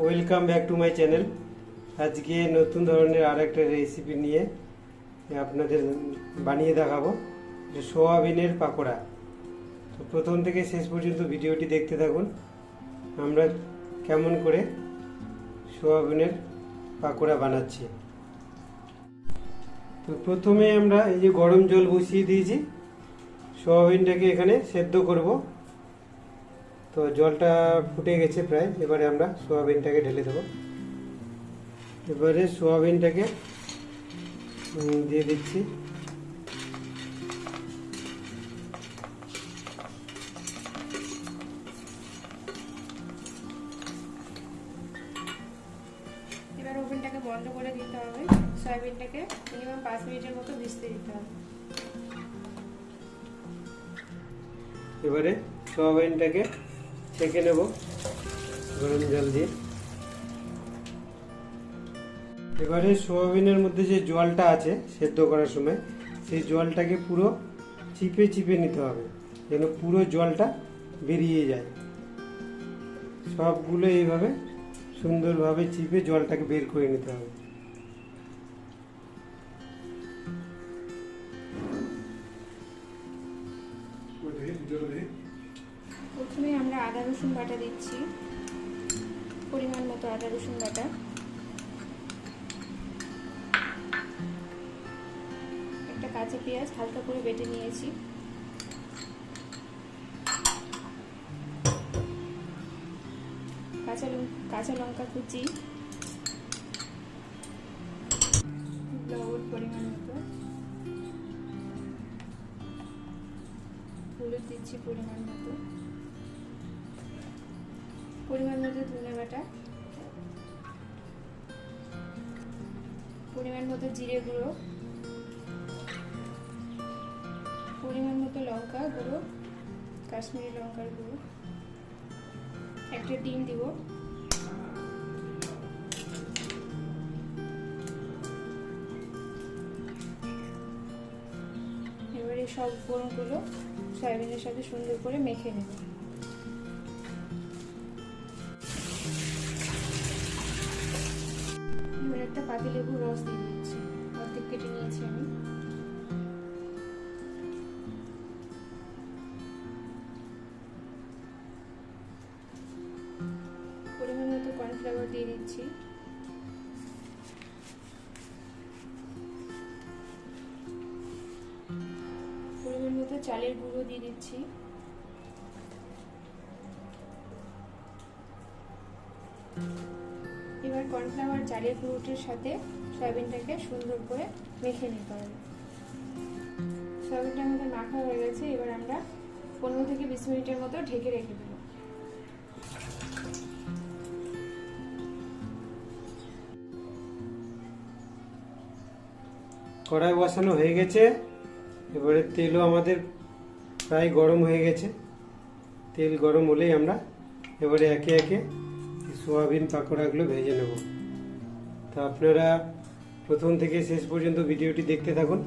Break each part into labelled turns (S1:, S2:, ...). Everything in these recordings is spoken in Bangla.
S1: Welcome back to my channel. আজকে নতুন ধরনের আরেকটা রেসিপি নিয়ে আপনাদের বানিয়ে দেখাবো, যে সোয়াবিনের পাকোড়া। তো প্রথম থেকে শেষ পর্যন্ত ভিডিওটি দেখতে থাকুন, আমরা কেমন করে সোয়াবিনের পাকোড়া বানাচ্ছি। তো প্রথমে আমরা এই যে গরম জল বসিয়ে দিয়েছি, সোয়াবিনটাকে এখানে সেদ্ধ করব। তো জলটা ফুটে গেছে প্রায়, এবারে আমরা সোয়াবিনটাকে ঢেলে দেবো। এবারে সোয়াবিনটাকে দিয়ে দিচ্ছি।
S2: এবার ওভেনটাকে বন্ধ করে দিতে হবে, সয়াবিনটাকে মিনিমাম 5 মিনিটের মতো ভিজতে দিতে হবে।
S1: এবারে সোয়াবিনটাকে ছেঁকে নেব গরম জল দিয়ে। এবারে সোয়াবিনের মধ্যে যে জলটা আছে সেদ্ধ করার সময়, সেই জলটাকে পুরো চিপে চিপে নিতে হবে, যেন পুরো জলটা বেরিয়ে যায়। সবগুলো এইভাবে সুন্দরভাবে চিপে জলটাকে বের করে নিতে হবে।
S2: প্রথমে আমরা আদা রসুন বাটা দিচ্ছি, পরিমাণ মতো আদা রসুন বাটা। একটা কাঁচা পেঁয়াজ হালকা করে বেটে নিয়েছি। কাঁচা লঙ্কা কুচি, লবণ পরিমাণ মতো, হলুদ দিচ্ছি পরিমাণ মতো, ধনে বাটা, পরিমাণ মতো জিরে গুঁড়ো, পরিমাণ মতো লঙ্কা গুঁড়ো, কাশ্মীরি লঙ্কার গুঁড়ো, একটা ডিম দিব। এবারে সব ফোড়নগুলো সয়াবিনের সাথে সুন্দর করে মেখে নেব। এবার একটা পাতিলেবুর রস দিয়ে দিচ্ছি, অর্ধেক কেটে নিয়েছি আমি। পরিমাণ মতো কর্নফ্লাওয়ার দিয়ে দিচ্ছি। পরিমাণ মতো চালের গুঁড়ো দিয়ে দিচ্ছি। এবার কর্নফ্লাওয়ার চালের গুঁড়োটির সাথে সয়াবিনটাকে সুন্দর করে মেখে নিতে হবে। সয়াবিনটা আমাদের মাখা হয়ে গেছে, এবার আমরা 15 থেকে 20 মিনিটের মতো ঢেকে রেখে দেব।
S1: কড়াই বসানো হয়ে গেছে, এবারে তেলও আমাদের প্রায় গরম হয়ে গেছে। তেল গরম হলেই আমরা এবারে একে একে সোয়াবিন পাকোড়াগুলো ভেজে নেব। তা আপনারা প্রথম থেকে শেষ পর্যন্ত ভিডিওটি দেখতে থাকুন।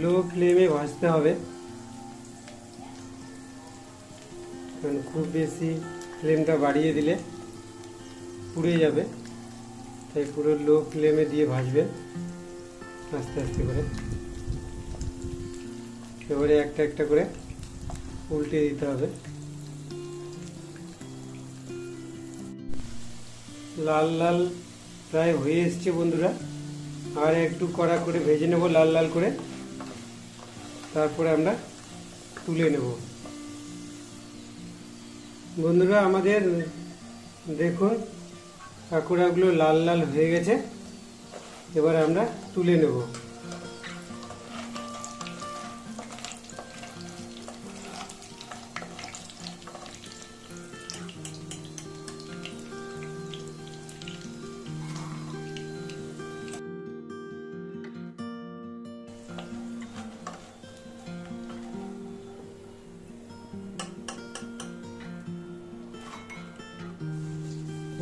S1: লো ফ্লেমে ভাজতে হবে, কারণ খুব বেশি ফ্লেমটা বাড়িয়ে দিলে পুড়ে যাবে। তাই পুরো লো ফ্লেমে দিয়ে ভাজবেন আস্তে আস্তে করে। এবারে একটা একটা করে উল্টে দিতে হবে। লাল লাল প্রায় হয়ে এসছে বন্ধুরা, আর একটু কড়া করে ভেজে নেব লাল লাল করে, তারপরে আমরা তুলে নেব। বন্ধুরা, আমাদের দেখুন পাকোড়াগুলো লাল লাল হয়ে গেছে, এবার আমরা তুলে নেব।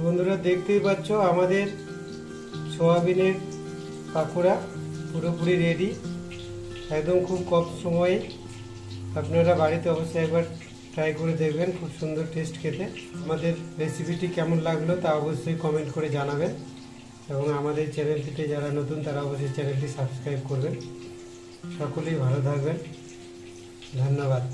S1: বন্ধুরা দেখতেই পাচ্ছ আমাদের সোয়াবিনের পাকোড়া পুরোপুরি রেডি, একদম খুব কম সময়ে। আপনারা বাড়িতে অবশ্যই একবার ট্রাই করে দেখবেন, খুব সুন্দর টেস্ট খেতে। আমাদের রেসিপিটি কেমন লাগলো তা অবশ্যই কমেন্ট করে জানাবেন, এবং আমাদের চ্যানেলটিতে যারা নতুন তারা অবশ্যই চ্যানেলটি সাবস্ক্রাইব করবেন। সকলেই ভালো থাকবেন, ধন্যবাদ।